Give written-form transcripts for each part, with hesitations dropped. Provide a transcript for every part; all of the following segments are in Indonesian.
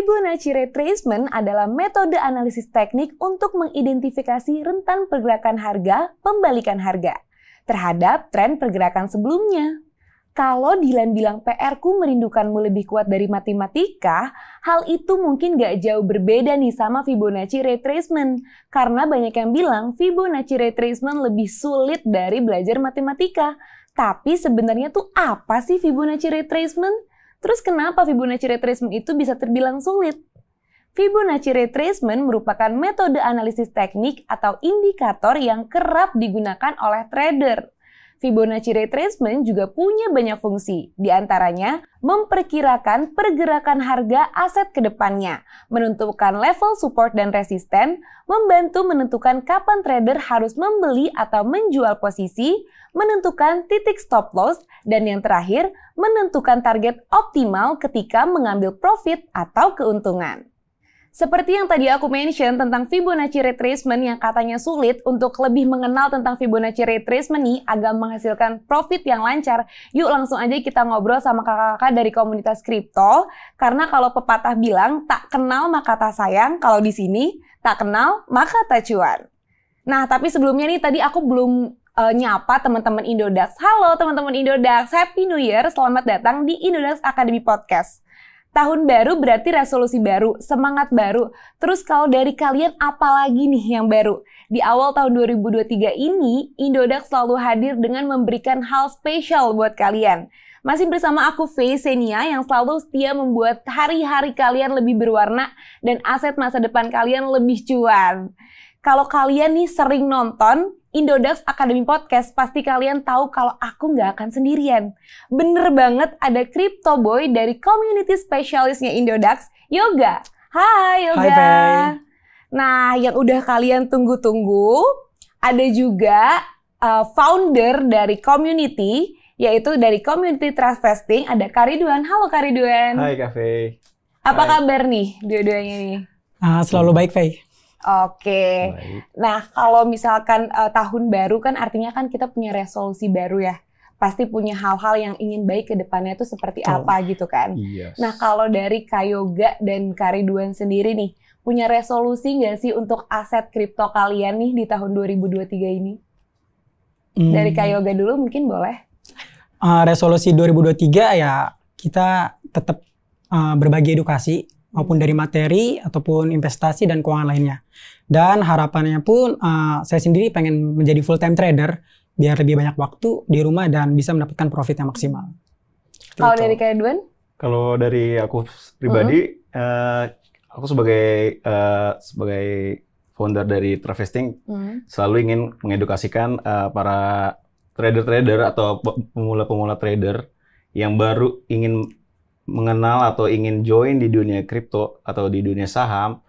Fibonacci retracement adalah metode analisis teknik untuk mengidentifikasi rentan pergerakan harga, pembalikan harga terhadap tren pergerakan sebelumnya. Kalau Dilan bilang PR-ku merindukanmu lebih kuat dari matematika, hal itu mungkin gak jauh berbeda nih sama Fibonacci retracement. Karena banyak yang bilang Fibonacci retracement lebih sulit dari belajar matematika. Tapi sebenarnya tuh apa sih Fibonacci retracement? Terus kenapa Fibonacci retracement itu bisa terbilang sulit? Fibonacci retracement merupakan metode analisis teknik atau indikator yang kerap digunakan oleh trader. Fibonacci retracement juga punya banyak fungsi, di antaranya memperkirakan pergerakan harga aset ke depannya, menentukan level support dan resisten, membantu menentukan kapan trader harus membeli atau menjual posisi, menentukan titik stop loss, dan yang terakhir, menentukan target optimal ketika mengambil profit atau keuntungan. Seperti yang tadi aku mention tentang Fibonacci retracement yang katanya sulit, untuk lebih mengenal tentang Fibonacci retracement nih agar menghasilkan profit yang lancar, yuk langsung aja kita ngobrol sama kakak-kakak dari komunitas kripto. Karena kalau pepatah bilang tak kenal maka tak sayang, kalau di sini tak kenal maka tak cuan. Nah, tapi sebelumnya nih tadi aku belum nyapa teman-teman Indodax. Halo teman-teman Indodax, Happy New Year, selamat datang di Indodax Academy Podcast. Tahun baru berarti resolusi baru, semangat baru. Terus kalau dari kalian apa lagi nih yang baru? Di awal tahun 2023 ini, Indodax selalu hadir dengan memberikan hal spesial buat kalian. Masih bersama aku Faye Senia yang selalu setia membuat hari-hari kalian lebih berwarna dan aset masa depan kalian lebih cuan. Kalau kalian nih sering nonton Indodax Academy Podcast, pasti kalian tahu kalau aku nggak akan sendirian. Bener banget, ada Crypto Boy dari community spesialisnya Indodax, Yoga. Hai Yoga. Hai Faye. Nah, yang udah kalian tunggu-tunggu, ada juga founder dari community, yaitu dari Community Trust Vesting, ada Kariduan. Halo Kariduan. Hai Kak Faye. Apa kabar nih dua-duanya nih? Selalu baik Faye. Oke. Baik. Nah, kalau misalkan tahun baru kan artinya kan kita punya resolusi baru ya. Pasti punya hal-hal yang ingin baik ke depannya itu seperti apa gitu kan. Yes. Nah, kalau dari Kak Yoga dan Kariduan sendiri nih, punya resolusi nggak sih untuk aset kripto kalian nih di tahun 2023 ini? Dari Kak Yoga dulu mungkin boleh. Resolusi 2023 ya kita tetap berbagi edukasi maupun dari materi ataupun investasi dan keuangan lainnya. Dan harapannya pun saya sendiri pengen menjadi full time trader biar lebih banyak waktu di rumah dan bisa mendapatkan profit yang maksimal. Kalau dari Kariduan? Kalau dari aku pribadi, aku sebagai founder dari Travesting selalu ingin mengedukasikan para trader-trader atau pemula-pemula trader yang baru ingin mengenal atau ingin join di dunia kripto atau di dunia saham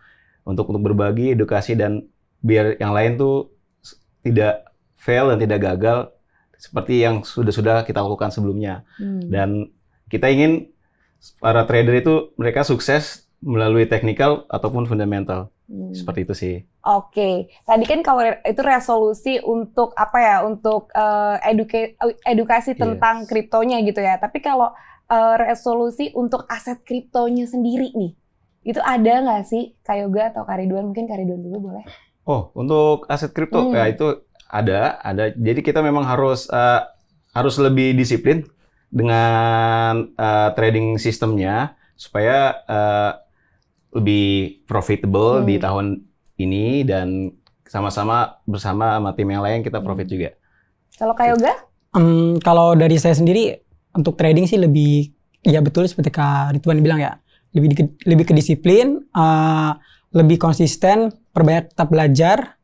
untuk berbagi edukasi dan biar yang lain tuh tidak fail dan tidak gagal seperti yang sudah kita lakukan sebelumnya. Dan kita ingin para trader itu mereka sukses melalui technical ataupun fundamental. Seperti itu sih. Oke. Tadi kan kalau itu resolusi untuk apa ya? Untuk edukasi tentang kriptonya gitu ya. Tapi kalau resolusi untuk aset kriptonya sendiri nih, itu ada nggak sih Kak Yoga atau Kariduan? Mungkin Kariduan dulu boleh. Oh, untuk aset kripto ya itu ada. Jadi kita memang harus lebih disiplin dengan trading sistemnya supaya lebih profitable di tahun ini dan sama-sama bersama sama tim yang lain kita profit juga. Kalau Kak Yoga? Kalau dari saya sendiri untuk trading sih lebih, ya betul seperti Kak Ridwan bilang ya, lebih ke disiplin, lebih konsisten, perbanyak tetap belajar,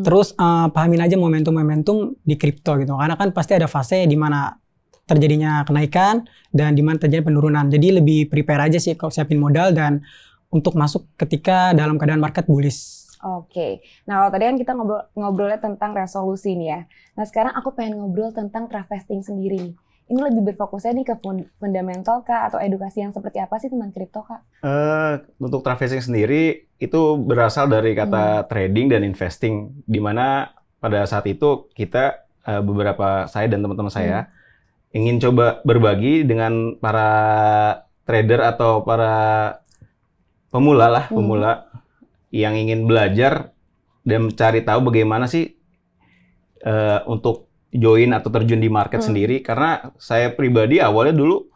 terus pahamin aja momentum-momentum di kripto gitu. Karena kan pasti ada fase di mana terjadinya kenaikan dan di mana terjadi penurunan. Jadi lebih prepare aja sih kalau siapin modal dan untuk masuk ketika dalam keadaan market bullish. Oke. Nah, kalau tadi kan kita ngobrolnya tentang resolusi nih ya. Nah, sekarang aku pengen ngobrol tentang Travesting sendiri. Ini lebih berfokusnya nih ke fundamental kah atau edukasi yang seperti apa sih tentang kripto Kak? Untuk Travesting sendiri itu berasal dari kata trading dan investing, di mana pada saat itu kita saya dan teman-teman saya ingin coba berbagi dengan para trader atau para pemula yang ingin belajar dan mencari tahu bagaimana sih untuk join atau terjun di market sendiri. Karena saya pribadi awalnya dulu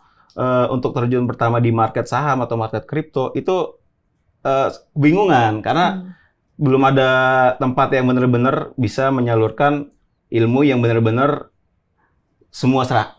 untuk terjun pertama di market saham atau market kripto itu bingungan karena belum ada tempat yang benar-benar bisa menyalurkan ilmu yang benar-benar semua 100%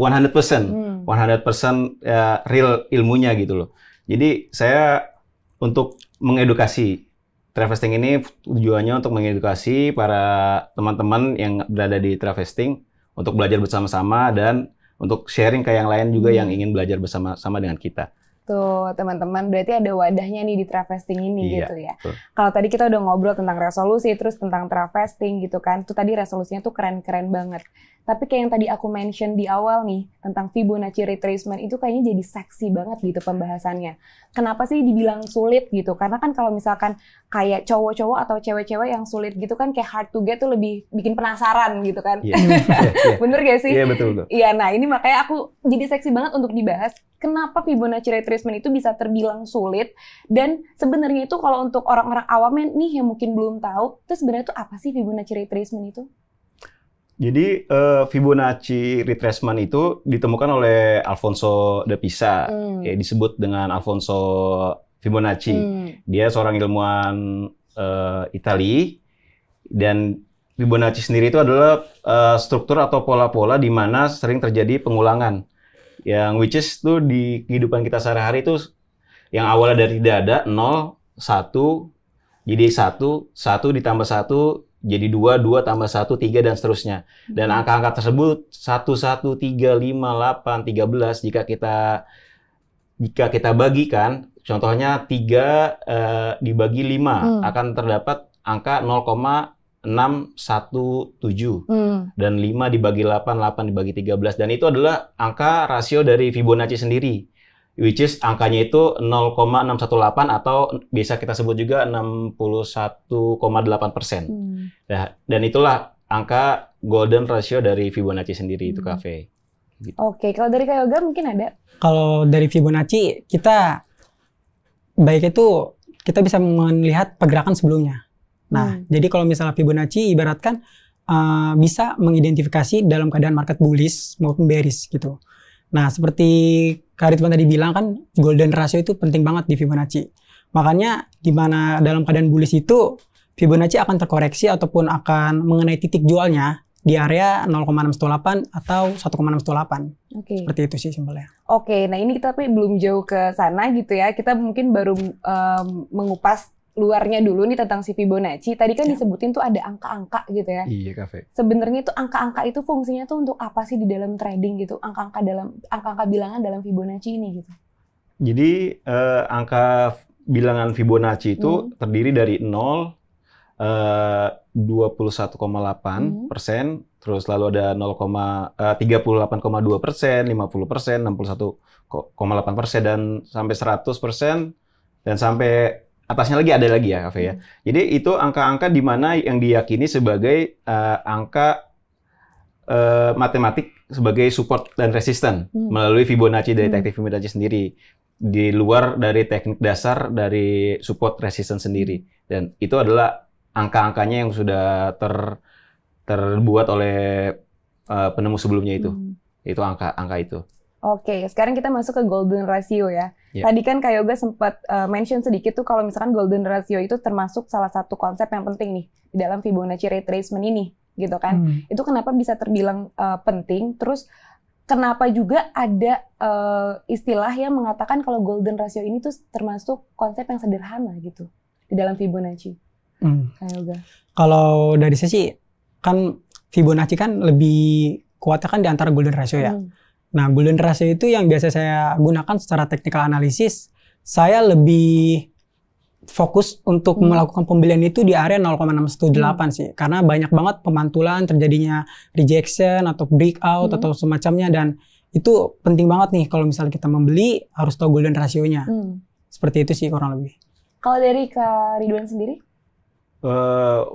real ilmunya gitu loh. Jadi saya untuk mengedukasi Travesting ini tujuannya untuk mengedukasi para teman-teman yang berada di Travesting untuk belajar bersama-sama dan untuk sharing ke yang lain juga yang ingin belajar bersama-sama dengan kita. Tuh teman-teman, berarti ada wadahnya nih di Travesting ini gitu ya. Betul. Kalau tadi kita udah ngobrol tentang resolusi, terus tentang Travesting gitu kan, tuh tadi resolusinya tuh keren-keren banget. Tapi kayak yang tadi aku mention di awal nih, tentang Fibonacci retracement itu kayaknya jadi seksi banget gitu pembahasannya. Kenapa sih dibilang sulit gitu? Karena kan kalau misalkan kayak cowok-cowok atau cewek-cewek yang sulit gitu kan kayak hard to get tuh lebih bikin penasaran gitu kan. Bener gak sih? Iya, betul. Iya, nah ini makanya aku jadi seksi banget untuk dibahas. Kenapa Fibonacci retracement itu bisa terbilang sulit? Dan sebenarnya itu kalau untuk orang-orang awam nih yang mungkin belum tahu, itu sebenarnya itu apa sih Fibonacci retracement itu? Jadi Fibonacci retracement itu ditemukan oleh Alfonso de Pisa, ya, disebut dengan Alfonso Fibonacci. Dia seorang ilmuwan Italia, dan Fibonacci sendiri itu adalah struktur atau pola-pola di mana sering terjadi pengulangan. Yang which is tuh di kehidupan kita sehari-hari itu yang awalnya dari tidak ada 0, 1, jadi 1 ditambah 1 jadi 2 tambah 1, 3 dan seterusnya. Dan angka-angka tersebut 1, 1, 3, 5, 8, 13 jika kita bagikan, contohnya 3 dibagi 5 akan terdapat angka 0,617 dan 5 dibagi 8, 8 dibagi 13, dan itu adalah angka rasio dari Fibonacci sendiri, which is angkanya itu 0,618 atau bisa kita sebut juga 61,8%. Nah, dan itulah angka golden ratio dari Fibonacci sendiri itu Cafe. Gitu. Oke, kalau dari Kak Yoga mungkin ada? Kalau dari Fibonacci kita baik itu kita bisa melihat pergerakan sebelumnya. Nah, jadi kalau misalnya Fibonacci ibaratkan bisa mengidentifikasi dalam keadaan market bullish maupun bearish gitu. Nah, seperti Kak Ridwan tadi bilang kan, golden ratio itu penting banget di Fibonacci. Makanya di mana dalam keadaan bullish itu Fibonacci akan terkoreksi ataupun akan mengenai titik jualnya di area 0,618 atau 1,618. Seperti itu sih simpelnya. Oke, nah ini kita tapi belum jauh ke sana gitu ya. Kita mungkin baru mengupas luarnya dulu nih tentang si Fibonacci. Tadi kan disebutin tuh ada angka-angka gitu ya. Iya, Cafe. Sebenarnya tuh angka-angka itu fungsinya tuh untuk apa sih di dalam trading gitu? Angka-angka bilangan dalam Fibonacci ini gitu. Jadi angka bilangan Fibonacci itu terdiri dari 0, 21,8%, terus lalu ada 38,2%, 50%, 61,8%, dan sampai 100%, dan sampai atasnya lagi ada lagi ya, Cafe ya. Jadi itu angka-angka di mana yang diyakini sebagai angka matematik sebagai support dan resisten melalui Fibonacci dari teknik Fibonacci sendiri, di luar dari teknik dasar dari support resisten sendiri. Dan itu adalah angka-angkanya yang sudah terbuat oleh penemu sebelumnya itu. Itu angka itu. Oke, sekarang kita masuk ke golden ratio ya. Tadi kan Kak Yoga sempat mention sedikit tuh kalau misalkan golden ratio itu termasuk salah satu konsep yang penting nih di dalam Fibonacci retracement ini, gitu kan? Itu kenapa bisa terbilang penting? Terus kenapa juga ada istilah yang mengatakan kalau golden ratio ini tuh termasuk konsep yang sederhana gitu di dalam Fibonacci? Kak Yoga. Kalau dari saya sih kan Fibonacci kan lebih kuatnya kan di antara golden ratio ya. Nah, golden ratio itu yang biasa saya gunakan secara technical analysis. Saya lebih fokus untuk melakukan pembelian itu di area 0,618 sih. Karena banyak banget pemantulan, terjadinya rejection atau breakout atau semacamnya. Dan itu penting banget nih kalau misalnya kita membeli harus tahu golden ratio-nya. Seperti itu sih kurang lebih. Kalau dari Kak Ridwan sendiri?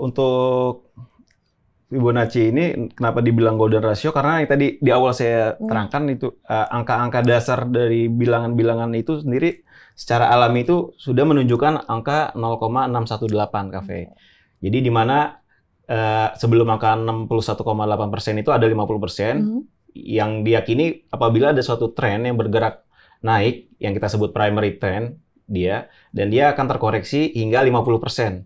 Untuk Fibonacci ini kenapa dibilang golden ratio? Karena yang tadi di awal saya terangkan itu angka-angka dasar dari bilangan-bilangan itu sendiri secara alami itu sudah menunjukkan angka 0,618 KV. Jadi di mana sebelum angka 61,8% itu ada 50% yang diyakini apabila ada suatu tren yang bergerak naik yang kita sebut primary trend dan dia akan terkoreksi hingga 50%.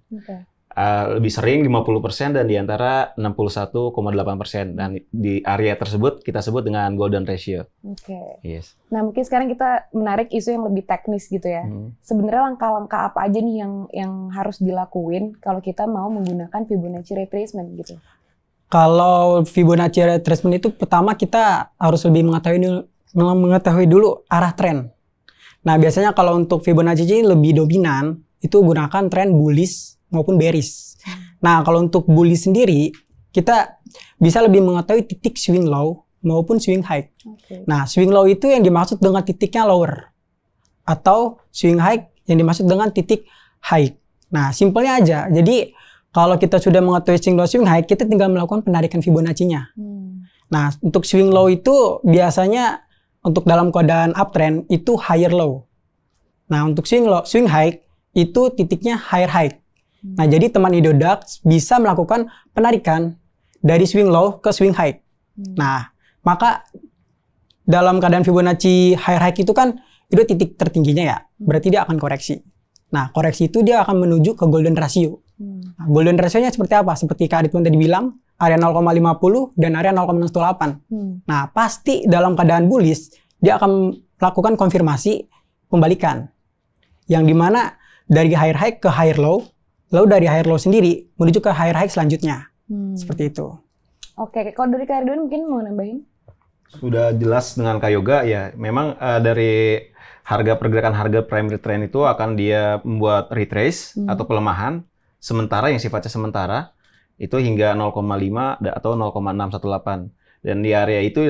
Lebih sering 50% dan di antara 61,8%. Dan di area tersebut kita sebut dengan golden ratio. Yes. Nah, mungkin sekarang kita menarik isu yang lebih teknis gitu ya. Sebenarnya langkah-langkah apa aja nih yang harus dilakuin kalau kita mau menggunakan Fibonacci retracement gitu? Kalau Fibonacci retracement itu pertama kita harus lebih mengetahui dulu arah tren. Nah, biasanya kalau untuk Fibonacci ini lebih dominan itu gunakan tren bullish maupun bearish. Nah, kalau untuk bullish sendiri, kita bisa lebih mengetahui titik swing low maupun swing high. Nah, swing low itu yang dimaksud dengan titiknya lower. Atau swing high yang dimaksud dengan titik high. Nah, simpelnya aja. Jadi, kalau kita sudah mengetahui swing low, swing high, kita tinggal melakukan penarikan Fibonacci-nya. Nah, untuk swing low itu biasanya untuk dalam keadaan uptrend itu higher low. Nah, untuk swing high itu titiknya higher high. Nah, jadi teman Idodax bisa melakukan penarikan dari swing low ke swing high. Nah, maka dalam keadaan Fibonacci higher high itu kan itu titik tertingginya ya. Berarti dia akan koreksi. Nah, koreksi itu dia akan menuju ke golden ratio. Nah, golden ratio-nya seperti apa? Seperti Kak Ridwan tadi bilang, area 0,50 dan area 0,118. Nah, pasti dalam keadaan bullish dia akan melakukan konfirmasi pembalikan. Yang dimana dari higher high ke higher low, lalu dari higher low sendiri menuju ke higher high selanjutnya. Seperti itu. Oke, kalau dari Kak Ridwan mungkin mau nambahin? Sudah jelas dengan Kak Yoga ya. Memang dari pergerakan harga primary trend itu akan dia membuat retrace atau pelemahan sementara yang sifatnya sementara itu hingga 0,5 atau 0,618. Dan di area itu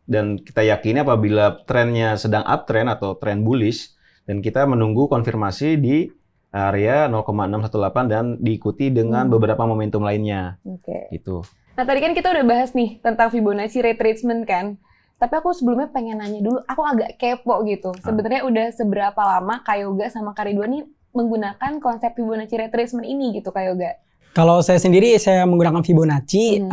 dan kita yakini apabila trennya sedang uptrend atau trend bullish dan kita menunggu konfirmasi di area 0,618 dan diikuti dengan beberapa momentum lainnya. Gitu. Nah, tadi kan kita udah bahas nih tentang Fibonacci retracement kan. Tapi aku sebelumnya pengen nanya dulu, aku agak kepo gitu. Sebenarnya udah seberapa lama Kak Yoga sama Kak Ridwan nih menggunakan konsep Fibonacci retracement ini gitu Kak Yoga? Kalau saya sendiri saya menggunakan Fibonacci,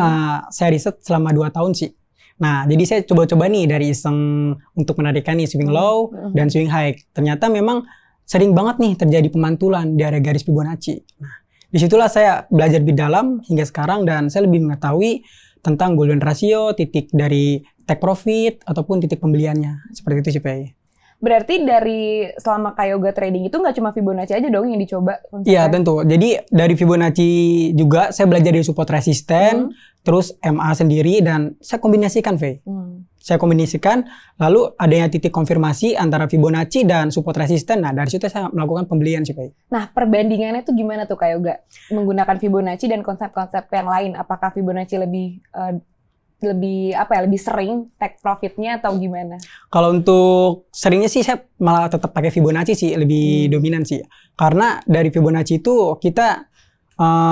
saya riset selama 2 tahun sih. Nah, jadi saya coba-coba nih dari iseng untuk menarikan nih swing low dan swing high. Ternyata memang sering banget nih terjadi pemantulan di area garis Fibonacci. Nah, disitulah saya belajar lebih dalam hingga sekarang dan saya lebih mengetahui tentang golden ratio, titik dari take profit, ataupun titik pembeliannya. Seperti itu sih, Pak. Berarti dari selama Kak Yoga trading itu nggak cuma Fibonacci aja dong yang dicoba? Iya, tentu. Jadi dari Fibonacci juga saya belajar dari support resisten, terus MA sendiri, dan saya kombinasikan, Faye. Saya kombinasikan, lalu adanya titik konfirmasi antara Fibonacci dan support resisten. Nah, dari situ saya melakukan pembelian sih, Faye. Nah, perbandingannya tuh gimana tuh Kak Yoga? Menggunakan Fibonacci dan konsep-konsep yang lain. Apakah Fibonacci lebih sering take profitnya atau gimana? Kalau untuk seringnya sih saya malah tetap pakai Fibonacci sih, lebih dominan sih. Karena dari Fibonacci itu kita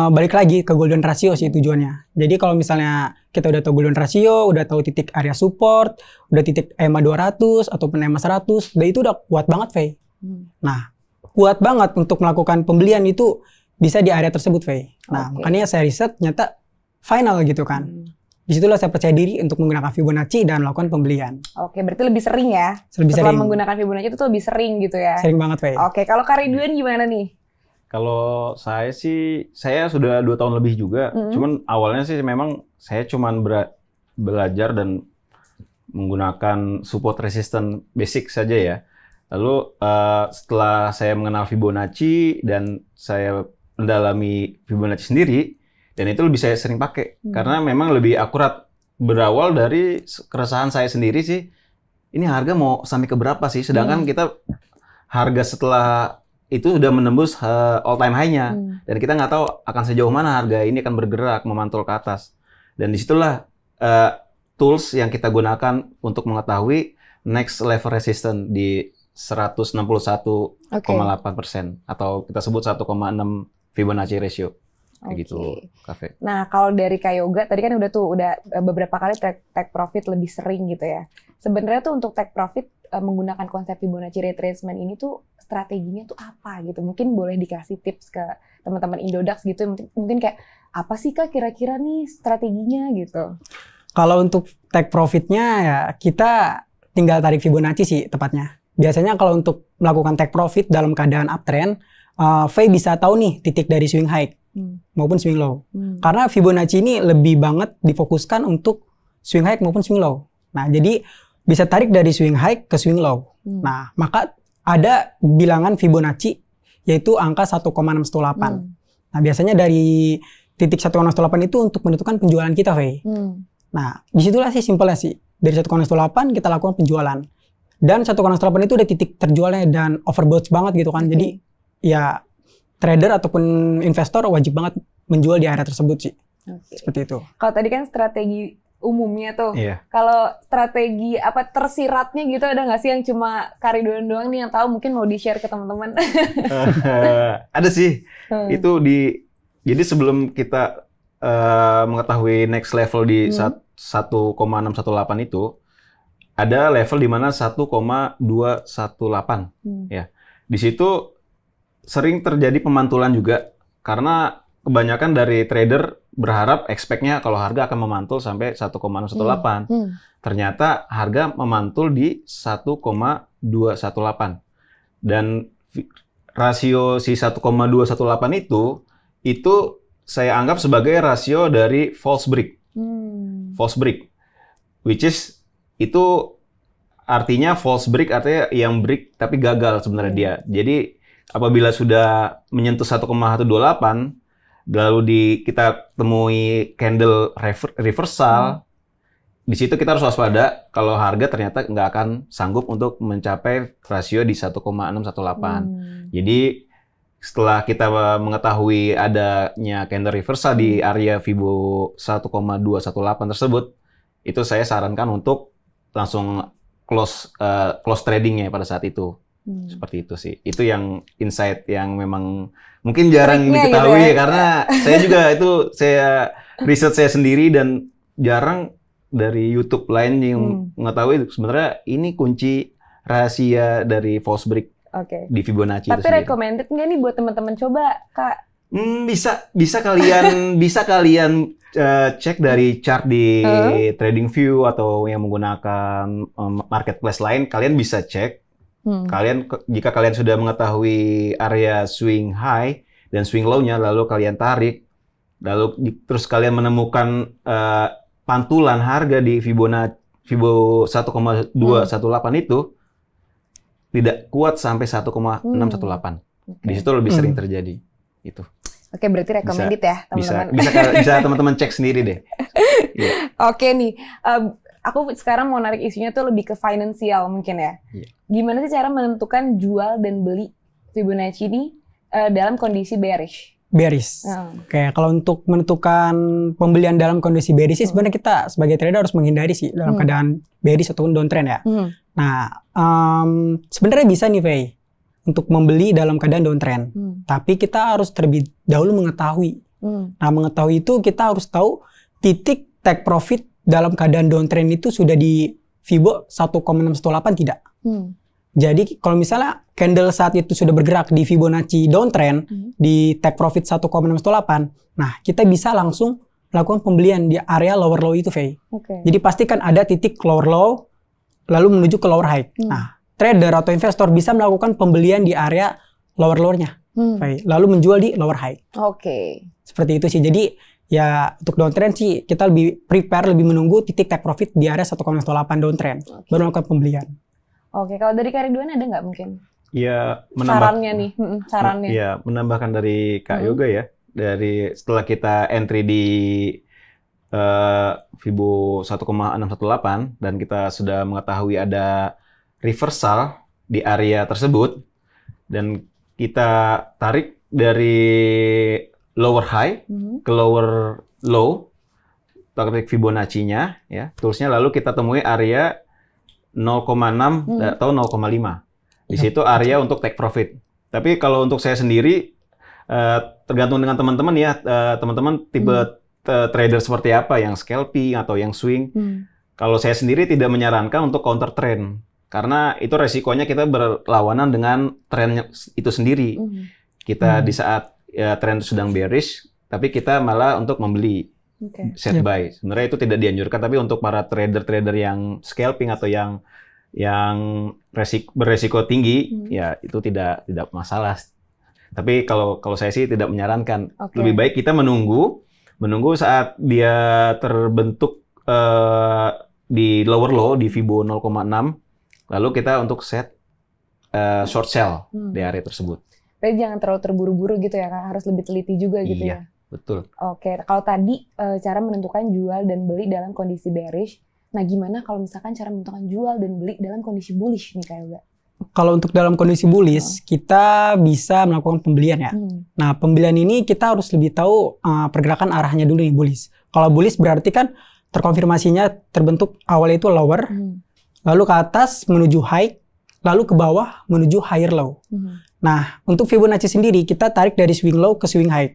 balik lagi ke golden ratio sih tujuannya. Jadi kalau misalnya kita udah tahu golden ratio, udah tahu titik area support, udah titik EMA 200 ataupun EMA 100, itu udah kuat banget, Faye. Nah, kuat banget untuk melakukan pembelian itu bisa di area tersebut, Faye. Nah, makanya saya riset ternyata final gitu kan. Disitulah saya percaya diri untuk menggunakan Fibonacci dan melakukan pembelian. Oke, berarti lebih sering ya? Setelah menggunakan Fibonacci itu lebih sering gitu ya? Sering banget, Faye. Oke, kalau Kak Ridwan gimana nih? Kalau saya sih, saya sudah 2 tahun lebih juga. Cuman awalnya sih memang saya cuman belajar dan menggunakan support resistance basic saja ya. Lalu setelah saya mengenal Fibonacci dan saya mendalami Fibonacci sendiri, dan itu lebih saya sering pakai. Karena memang lebih akurat. Berawal dari keresahan saya sendiri sih, ini harga mau sampai ke berapa sih? Sedangkan kita harga setelah itu sudah menembus all time high-nya. Dan kita nggak tahu akan sejauh mana harga ini akan bergerak, memantul ke atas. Dan disitulah tools yang kita gunakan untuk mengetahui next level resistance di 161,8%. Atau kita sebut 1,6 Fibonacci ratio. kayak gitu kafe. Nah, kalau dari Kak Yoga tadi kan udah beberapa kali take profit lebih sering gitu ya. Sebenarnya tuh untuk take profit menggunakan konsep Fibonacci retracement ini tuh strateginya tuh apa gitu? Mungkin boleh dikasih tips ke teman-teman Indodax gitu. Mungkin kayak apa sih Kak kira-kira nih strateginya gitu? Kalau untuk take profitnya ya kita tinggal tarik Fibonacci sih tepatnya. Biasanya kalau untuk melakukan take profit dalam keadaan uptrend, Faye bisa tahu nih titik dari swing high maupun swing low. Karena Fibonacci ini lebih banget difokuskan untuk swing high maupun swing low. Nah, jadi bisa tarik dari swing high ke swing low. Nah, maka ada bilangan Fibonacci yaitu angka 1,618. Nah, biasanya dari titik 1,618 itu untuk menentukan penjualan kita, Faye. Nah, disitulah sih simpelnya sih. Dari 1,8 kita lakukan penjualan. Dan 1,8 itu udah titik terjualnya dan overbought banget gitu kan. Jadi ya trader ataupun investor wajib banget menjual di area tersebut sih. Seperti itu. Kalau tadi kan strategi umumnya tuh. Kalau strategi apa tersiratnya gitu ada nggak sih yang cuma Kariduan doang nih yang tahu, mungkin mau di-share ke teman-teman? Ada sih. Itu jadi sebelum kita mengetahui next level di 1,618 itu, ada level di mana 1,218 ya. Di situ sering terjadi pemantulan juga karena kebanyakan dari trader berharap expect-nya kalau harga akan memantul sampai 1,618. Ternyata harga memantul di 1,218. Dan rasio si 1,218 itu saya anggap sebagai rasio dari false break. False break, which is itu artinya false break artinya yang break tapi gagal sebenarnya dia. Jadi apabila sudah menyentuh 1,128 lalu kita temui candle reversal, di situ kita harus waspada kalau harga ternyata nggak akan sanggup untuk mencapai rasio di 1,618. Jadi setelah kita mengetahui adanya candle reversal di area Fibo 1,218 tersebut, itu saya sarankan untuk langsung close tradingnya pada saat itu. Seperti itu sih. Itu yang insight yang memang mungkin jarang diketahui gitu ya? Karena saya juga saya riset saya sendiri dan jarang dari YouTube lain yang mengetahui sebenarnya ini kunci rahasia dari false break di Fibonacci. Tapi recommended nggak nih buat teman-teman coba, Kak? Bisa kalian cek dari chart di TradingView atau yang menggunakan marketplace lain, kalian bisa cek. Jika kalian sudah mengetahui area swing high dan swing low-nya, lalu kalian tarik, lalu terus kalian menemukan pantulan harga di Fibo 1,218 itu tidak kuat sampai 1,618. Di situ lebih sering terjadi. Itu. Oke, berarti recommended ya, teman-teman. Bisa teman-teman cek sendiri deh. Oke nih, aku sekarang mau narik isunya tuh lebih ke finansial mungkin ya. Gimana sih cara menentukan jual dan beli Fibonacci ini dalam kondisi bearish? Oke, kalau untuk menentukan pembelian dalam kondisi bearish sih sebenarnya kita sebagai trader harus menghindari sih dalam keadaan bearish ataupun downtrend ya. Nah, sebenarnya bisa nih Faye untuk membeli dalam keadaan downtrend. Tapi kita harus terlebih dahulu mengetahui. Nah, mengetahui itu kita harus tahu titik take profit dalam keadaan downtrend itu sudah di Fibo 1,618 tidak. Jadi kalau misalnya candle saat itu sudah bergerak di Fibonacci downtrend di take profit 1,618, nah kita bisa langsung melakukan pembelian di area lower low itu, Faye. Jadi pastikan ada titik lower low lalu menuju ke lower high. Nah, trader atau investor bisa melakukan pembelian di area lower low-nya, lalu menjual di lower high. Seperti itu sih. Jadi ya untuk downtrend sih kita lebih prepare, lebih menunggu titik take profit di area 1,18 downtrend, baru melakukan pembelian. Kalau dari Kariduan ada nggak mungkin? Ya, sarannya nih, sarannya. Ya, menambahkan dari Kak Yoga ya, dari setelah kita entry di Fibo 1,618 dan kita sudah mengetahui ada reversal di area tersebut dan kita tarik dari lower high ke lower low, tarik Fibonacci-nya ya, toolsnya, lalu kita temui area 0,6 atau 0,5. Di situ area untuk take profit. Tapi kalau untuk saya sendiri tergantung dengan teman-teman ya. Teman-teman tipe trader seperti apa, yang scalping atau yang swing. Kalau saya sendiri tidak menyarankan untuk counter trend, karena itu resikonya kita berlawanan dengan tren itu sendiri. Kita di saat tren sedang bearish, tapi kita malah untuk membeli set buy. Sebenarnya itu tidak dianjurkan, tapi untuk para trader-trader yang scalping atau yang beresiko tinggi, ya itu tidak masalah. Tapi kalau saya sih tidak menyarankan. Lebih baik kita menunggu saat dia terbentuk di lower low di Fibo 0,6, lalu kita untuk set short sell di area tersebut. Tapi jangan terlalu terburu-buru gitu ya, Kak. Harus lebih teliti juga gitu ya. Betul. Oke, kalau tadi cara menentukan jual dan beli dalam kondisi bearish, nah gimana kalau misalkan cara menentukan jual dan beli dalam kondisi bullish nih Kak Yoga? Kalau untuk dalam kondisi bullish, kita bisa melakukan pembelian ya. Nah, pembelian ini kita harus lebih tahu pergerakan arahnya dulu nih bullish. Kalau bullish berarti kan terkonfirmasinya terbentuk awalnya itu lower, lalu ke atas menuju high, lalu ke bawah menuju higher low. Nah, untuk Fibonacci sendiri kita tarik dari swing low ke swing high.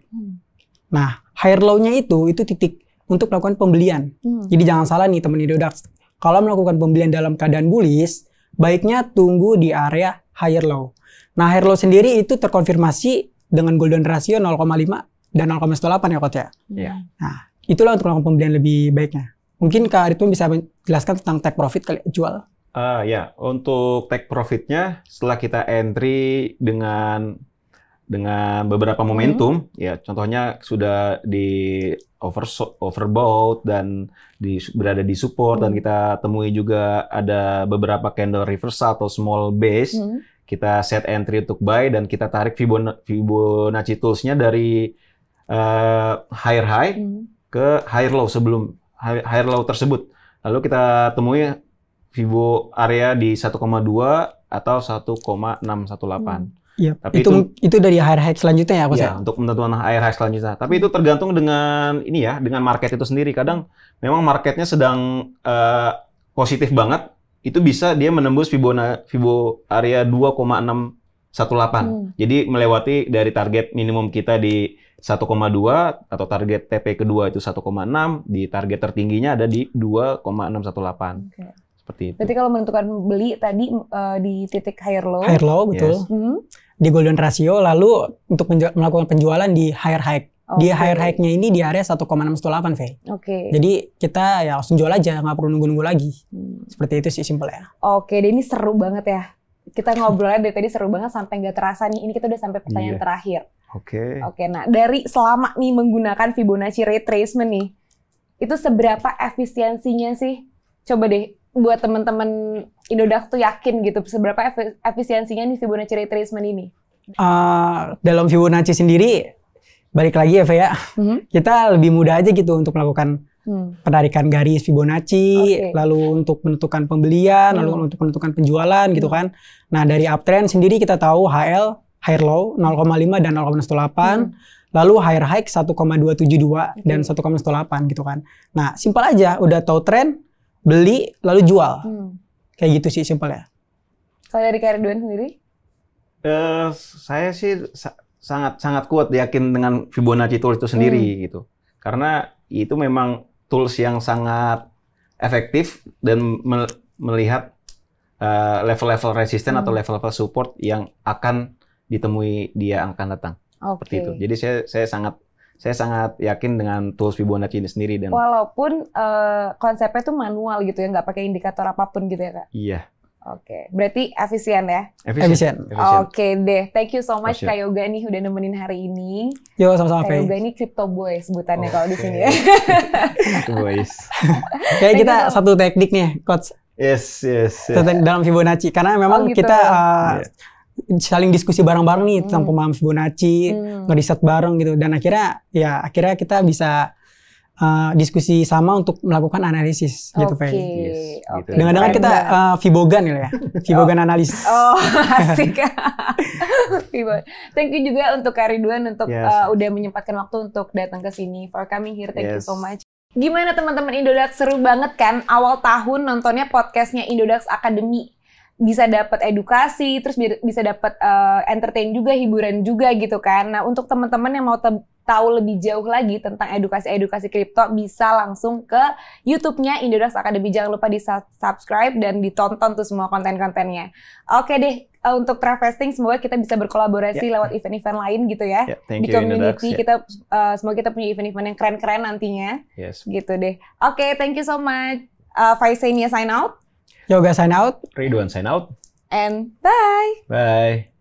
Nah, higher low-nya itu titik untuk melakukan pembelian. Jadi jangan salah nih teman Indodax. Kalau melakukan pembelian dalam keadaan bullish, baiknya tunggu di area higher low. Nah, higher low sendiri itu terkonfirmasi dengan golden ratio 0,5 dan 0,18 ya Coach ya. Nah, itulah untuk melakukan pembelian lebih baiknya. Mungkin Kak Ridwan bisa menjelaskan tentang take profit kali jual. Ya, untuk take profitnya setelah kita entry dengan beberapa momentum, ya contohnya sudah di overbought dan berada di support, dan kita temui juga ada beberapa candle reversal atau small base, kita set entry untuk buy dan kita tarik Fibonacci tools-nya dari higher high ke higher low sebelum higher low tersebut. Lalu kita temui Fibo area di 1,2 atau 1,618. Iya, tapi itu dari higher high selanjutnya ya, Coach ya? Untuk menentukan higher high selanjutnya. Tapi itu tergantung dengan dengan market itu sendiri. Kadang memang marketnya sedang positif banget, itu bisa dia menembus Fibo area 2,618. Jadi melewati dari target minimum kita di 1,2 atau target TP kedua itu 1,6, di target tertingginya ada di 2,618. Seperti itu. Berarti kalau menentukan beli tadi di titik higher low. Higher low, betul. Di golden ratio, lalu untuk melakukan penjualan di higher high. Di higher high-nya ini di area 1,618, V. Jadi kita ya langsung jual aja, nggak perlu nunggu-nunggu lagi. Seperti itu sih simpel ya. Oke, ini seru banget ya. Kita ngobrolnya dari tadi seru banget sampai nggak terasa nih. Ini kita udah sampai pertanyaan terakhir. Oke, nah dari selama nih menggunakan Fibonacci retracement nih, itu seberapa efisiensinya sih? Coba deh buat teman-teman Indodax tuh yakin gitu, seberapa efisiensinya nih Fibonacci retracement ini? Dalam Fibonacci sendiri, balik lagi ya, V ya, kita lebih mudah aja gitu untuk melakukan penarikan garis Fibonacci, lalu untuk menentukan pembelian, lalu untuk menentukan penjualan gitu kan. Nah, dari uptrend sendiri kita tahu HL, higher low 0,5 dan 0,18, lalu higher high 1,272 dan 1,18 gitu kan. Nah, simpel aja, udah tahu tren, beli lalu jual. Kayak gitu sih simpel ya. Kalau dari Kak Ridwan sendiri? Saya sih sangat kuat yakin dengan Fibonacci tools itu sendiri gitu. Karena itu memang tools yang sangat efektif dan melihat level-level resisten atau level-level support yang akan ditemui dia akan datang. Seperti itu. Jadi saya sangat yakin dengan tools Fibonacci ini sendiri. Dan walaupun konsepnya tuh manual gitu ya, nggak pakai indikator apapun gitu ya Kak? Iya. Berarti efisien ya? Efisien. Oke deh, thank you so much Kak Yoga nih udah nemenin hari ini. Yo, sama-sama. Kak Yoga ini crypto boy sebutannya kalau di sini ya. Boys. Kayak kita satu teknik nih, Coach. Yes. Dalam Fibonacci, karena memang gitu. kita saling diskusi bareng-bareng nih tentang pemahaman Fibonacci, ngeriset bareng gitu, dan akhirnya kita bisa diskusi sama untuk melakukan analisis gitu, Pak. Dengar-dengar kita Fibogan ya, Fibogan analisis. Asik. Thank you juga untuk Kak Ridwan untuk udah menyempatkan waktu untuk datang ke sini. For coming here, thank you so much. Gimana teman-teman Indodax, seru banget kan awal tahun nontonnya podcastnya Indodax Academy. bisa dapat edukasi, terus bisa dapat entertain juga, hiburan juga gitu kan. Nah, untuk teman-teman yang mau tahu lebih jauh lagi tentang edukasi kripto, bisa langsung ke YouTube-nya Indodax Academy. Jangan lupa di subscribe dan ditonton tuh semua konten-kontennya. Oke deh, untuk Travesting semoga kita bisa berkolaborasi lewat event-event lain gitu ya. Thank Di you, community Indodax, kita semoga kita punya event-event yang keren-keren nantinya. Yes. Gitu deh. Oke, thank you so much. Faisenia sign out. Yoga sign out. Ridwan sign out. And bye. Bye.